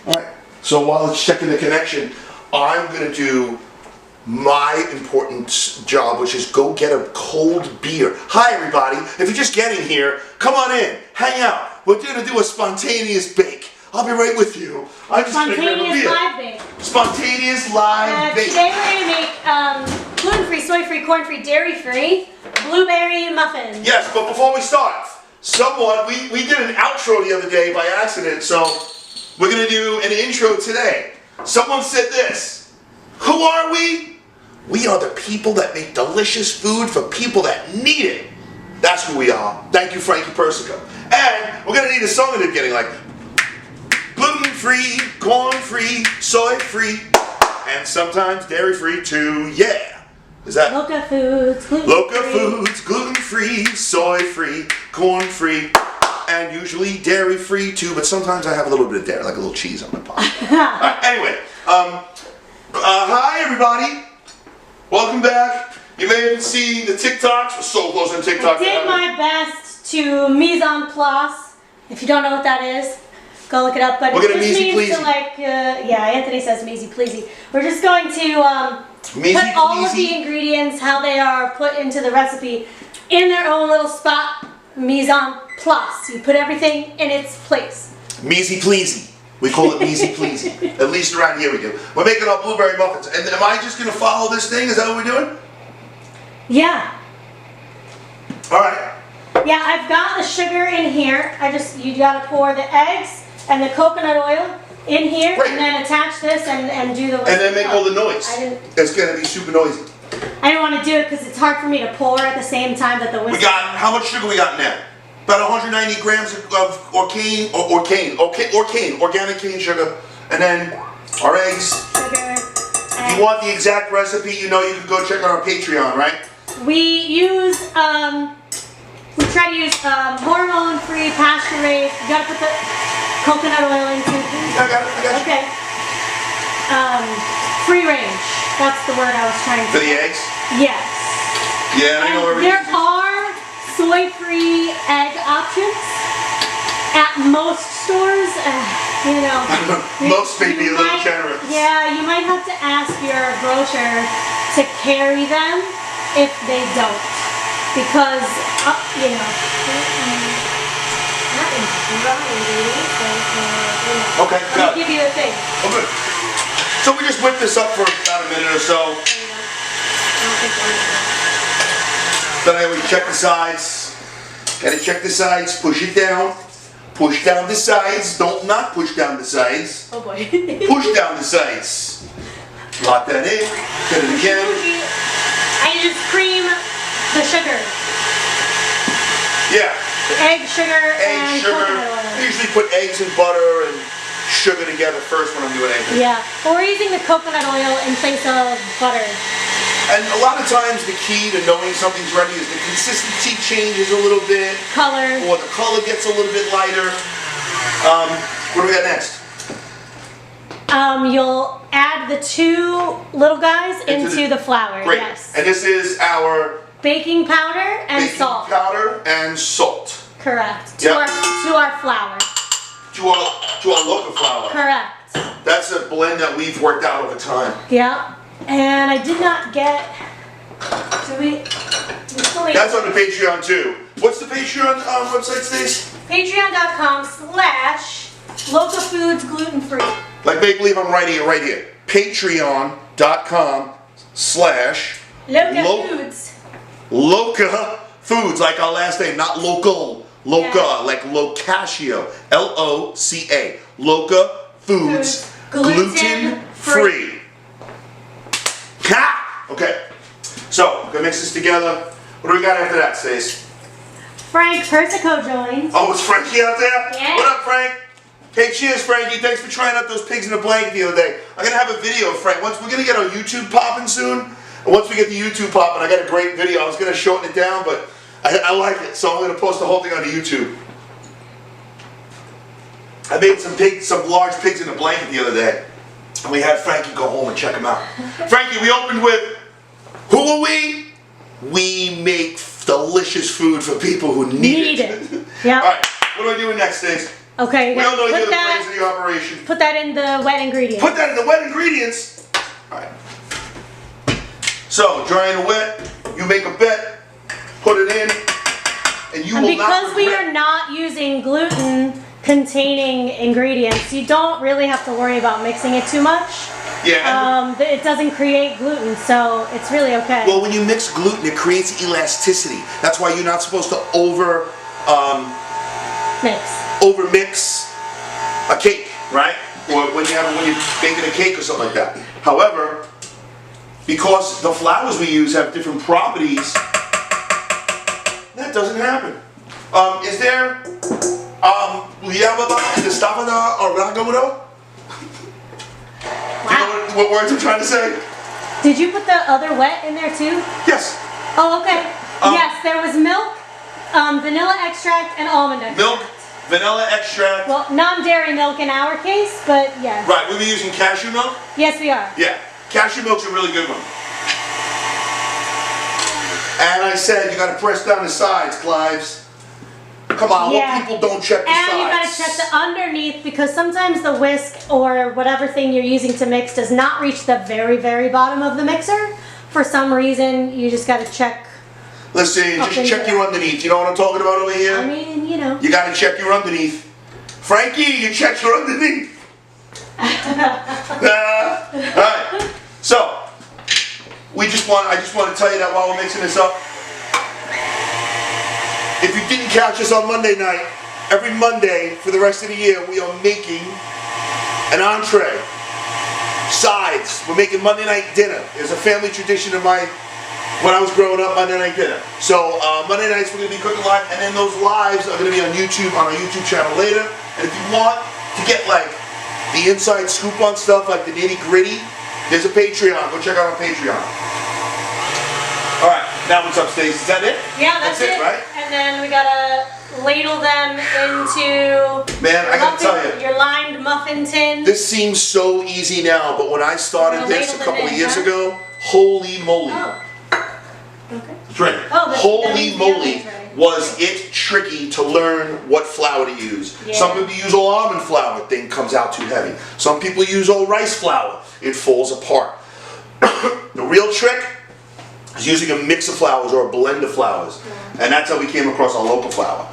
Alright, so while it's checking the connection, I'm going to do my important job, which is go get a cold beer. Hi everybody, if you're just getting here, come on in, hang out. We're going to do a spontaneous bake. I'll be right with you. I'm just going to grab a beer. Spontaneous live bake. Spontaneous live bake. Today we're going to make gluten-free, soy-free, corn-free, dairy-free blueberry muffins. Yes, but before we start, we did an outro the other day by accident, so we're going to do an intro today. Someone said this: who are we? We are the people that make delicious food for people that need it. That's who we are. Thank you, Frankie Persico. And we're going to need a song at the beginning like gluten-free, corn-free, soy-free, and sometimes dairy-free too. Yeah. Is that LOCA Foods, gluten-free. LOCA Foods, gluten-free, soy-free, corn-free, and usually dairy-free too, but sometimes I have a little bit of dairy, like a little cheese on my pie. Alright, anyway, hi everybody. Welcome back. You may have seen the TikToks. We're so close on TikTok. I did my best to mise en place. If you don't know what that is, go look it up. But we're it gonna just means pleasy. to yeah, Anthony says mise pleasy. We're just going to put all of the ingredients, how they are put into the recipe, in their own little spot. Mise en place. You put everything in its place. Mise pleasy. We call it mise pleasy. At least around here we do. We're making our blueberry muffins. And am I just gonna follow this thing? Is that what we're doing? Yeah. All right. Yeah, I've got the sugar in here. You gotta pour the eggs and the coconut oil in here, Great. and then attach this and do the. And then make all the noise. It's gonna be super noisy. I didn't want to do it because it's hard for me to pour at the same time that the whisk. We got, how much sugar we got in there? About 190 grams of organic cane sugar, and then our eggs. Sugar. If you want the exact recipe, you know you can go check out our Patreon, right? We try to use hormone-free, pasture-raised. You gotta put the coconut oil in too. I got it. Okay. Free range. That's the word I was trying to. For the eggs? Yes. Yeah, I know everything. There are soy-free egg options at most stores. You know. Most may be a little generous. Yeah, you might have to ask your grocer to carry them if they don't, because you know. That is dry. Okay, got it. Let me give you a thing. Oh, good. So we just whip this up for about a minute or so. Then we check the sides. Gotta check the sides. Push it down. Push down the sides. Don't not push down the sides. Oh boy. Push down the sides. Lock that in. Get it again. And you just cream the sugar. Yeah. The egg, sugar, and coconut oil. I usually put eggs and butter and sugar together first when I'm doing anything. Yeah. But we're using the coconut oil in place of butter. And a lot of times the key to knowing something's ready is the consistency changes a little bit. Color. Or the color gets a little bit lighter. What do we got next? You'll add the two little guys into the flour. Great. Yes. And this is our baking powder and salt. Baking powder and salt. Correct. Yep. To our flour. To our LOCA flour. Correct. That's a blend that we've worked out over time. Yeah. And I did not get. Do we still need. That's on the Patreon too. What's the Patreon website, Stace? Patreon.com/LOCA Foods gluten free. Like make believe I'm writing it right here. Patreon.com/LOCA Foods. LOCA Foods, like our last name, not local. LOCA, yeah. like Locascio. LOCA. LOCA Foods. Gluten free. Ha! Okay. So, we're gonna mix this together. What do we got after that, Stace? Frank Persico joined. Oh, is Frankie out there? Yeah. What up, Frank? Hey, cheers, Frankie. Thanks for trying out those pigs in a blanket the other day. I'm gonna have a video of Frank. We're gonna get our YouTube popping soon. And once we get the YouTube popping, I got a great video. I was gonna shorten it down, but I like it, so I'm gonna post the whole thing onto YouTube. I made some large pigs in a blanket the other day, and we had Frankie go home and check them out. Frankie, we opened with, who are we? We make delicious food for people who need it. Yeah. All right, what are we doing next, Stace? Okay, We all know you're the brains of the operation. Put that in the wet ingredients. Put that in the wet ingredients. All right. So, dry and wet, you make a bet, put it in, and you will not because we are not using gluten-containing ingredients, you don't really have to worry about mixing it too much. Yeah. It doesn't create gluten, so it's really okay. Well, when you mix gluten, it creates elasticity. That's why you're not supposed to overmix a cake, right? Or when you're baking a cake or something like that. However, because the flours we use have different properties, that doesn't happen. Is there Gustavo oregano? Wow. You know what words I'm trying to say? Did you put the other wet in there too? Yes. Oh, okay. Yes, there was milk, vanilla extract, and almond extract. Milk, vanilla extract. Well, non-dairy milk in our case, but yes. Right, we'll be using cashew milk? Yes, we are. Yeah, cashew milk's a really good one. And I said you gotta press down the sides, Clives. Come on, Yeah. people don't check the sides. And you gotta check the underneath because sometimes the whisk or whatever thing you're using to mix does not reach the very, very bottom of the mixer. For some reason, you just gotta check. Listen, just check your underneath. You know what I'm talking about over here? I mean, you know. You gotta check your underneath. Frankie, you check your underneath. Alright, so I just want to tell you that while we're mixing this up. If you didn't catch us on Monday night, every Monday for the rest of the year, we are making an entree, sides. We're making Monday night dinner. It's a family tradition of mine when I was growing up, Monday night dinner. So Monday nights we're going to be cooking live, and then those lives are going to be on YouTube, on our YouTube channel later. And if you want to get like the inside scoop on stuff, like the nitty gritty, there's a Patreon. Go check out our Patreon. All right, now what's up, Stacey? Is that it? Yeah, that's it. Right? And then we gotta ladle them into Man, I gotta tell you, your lined muffin tin. this seems so easy now, but when I started this a couple of years ago, holy moly. Oh. Okay. Drink. Oh, that Holy means the moly, oven's ready. was it tricky to learn what flour to use. Yeah. Some people use all almond flour, thing comes out too heavy. Some people use all rice flour, it falls apart. The real trick is using a mix of flours or a blend of flours. Yeah. And that's how we came across our LOCA flour.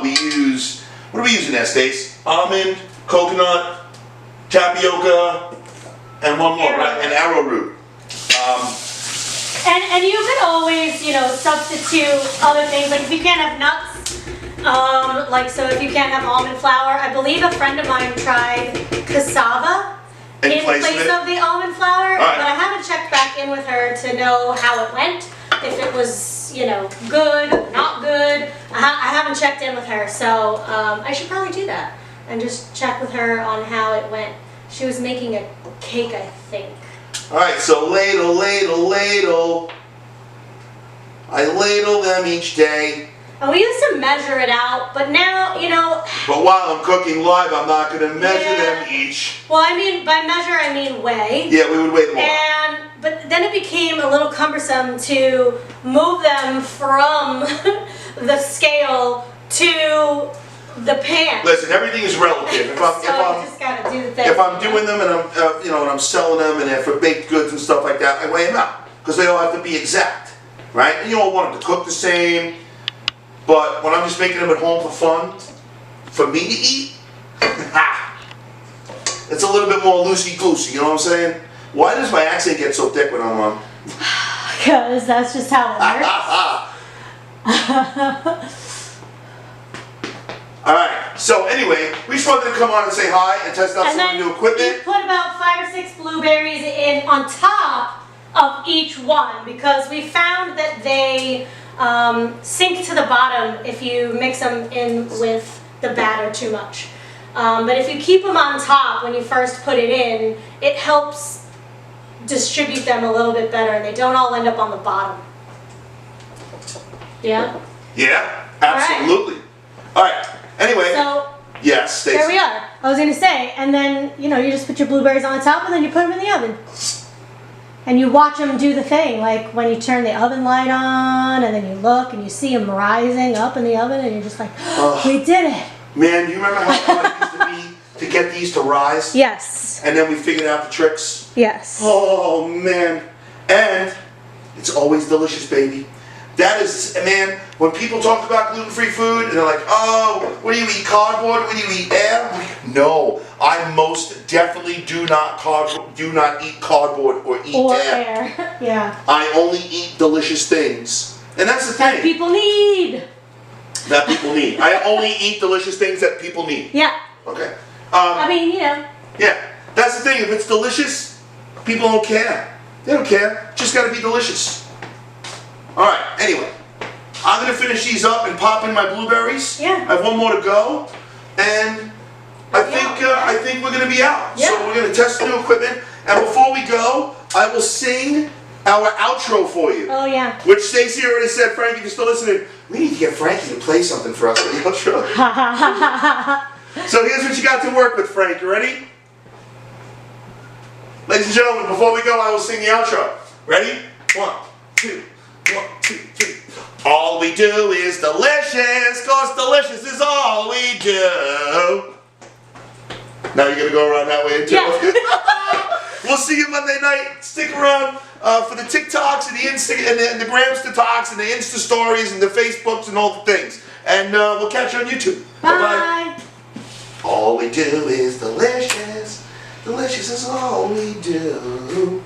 We use, what are we using there, Stace? Almond, coconut, tapioca, and one more, right? And arrowroot. And you could always, you know, substitute other things. Like if you can't have nuts, so if you can't have almond flour, I believe a friend of mine tried cassava in place of the almond flour. Right. But I haven't checked back in with her to know how it went. If it was, you know, good, not good. I haven't checked in with her, so I should probably do that and just check with her on how it went. She was making a cake, I think. Alright, so ladle, ladle, ladle. I ladle them each day. And we used to measure it out, but now, you know... But while I'm cooking live, I'm not going to measure them each. Well, I mean, by measure, I mean weigh. Yeah, we would weigh them all. But then it became a little cumbersome to move them from the scale to the pan. Listen, everything is relative. You just gotta do the thing. If I'm doing them and I'm, and I'm selling them, and if for baked goods and stuff like that, I weigh them out because they all have to be exact, right? And you don't want them to cook the same. But when I'm just making them at home for fun, for me to eat, it's a little bit more loosey-goosey. You know what I'm saying? Why does my accent get so thick when I'm on? Because that's just how it works. Alright, so anyway, we just wanted to come on and say hi and test out some of the new equipment. You put about 5 or 6 blueberries in on top of each one because we found that they sink to the bottom if you mix them in with the batter too much. But if you keep them on top when you first put it in, it helps distribute them a little bit better and they don't all end up on the bottom. Yeah? Yeah, absolutely. Alright, anyway. So, yes, Stacey. there we are. I was going to say, and then, you know, you just put your blueberries on the top and then you put them in the oven. And you watch them do the thing, like when you turn the oven light on and then you look and you see them rising up in the oven and you're just like, oh, we did it. Man, you remember how hard it used to be to get these to rise? Yes. And then we figured out the tricks? Yes. Oh, man. And it's always delicious, baby. That is, man, when people talk about gluten-free food, and they're like, oh, what do you eat, cardboard? What do you eat, air? No, I most definitely do not eat cardboard or eat air. Yeah. I only eat delicious things. And that's the thing. That people need. That people need. I only eat delicious things that people need. Yeah. Okay. I mean, you know. Yeah, that's the thing. If it's delicious, people don't care. They don't care. Just got to be delicious. All right. Anyway, I'm gonna finish these up and pop in my blueberries. Yeah. I have one more to go, and I think we're gonna be out. Yeah. So we're gonna test the new equipment, and before we go, I will sing our outro for you. Oh yeah. Which Stacey already said, Frank, if you're still listening, we need to get Frankie to play something for us for the outro. So here's what you got to work with, Frank. You ready? Ladies and gentlemen, before we go, I will sing the outro. Ready? 1, 2, 1, 2, 3. All we do is delicious, 'cause delicious is all we do. Now you're going to go around that way too. Yeah. We'll see you Monday night. Stick around for the TikToks and the and the Grams talks and the Insta stories and the Facebooks and all the things. And we'll catch you on YouTube. Bye. All we do is delicious. Delicious is all we do.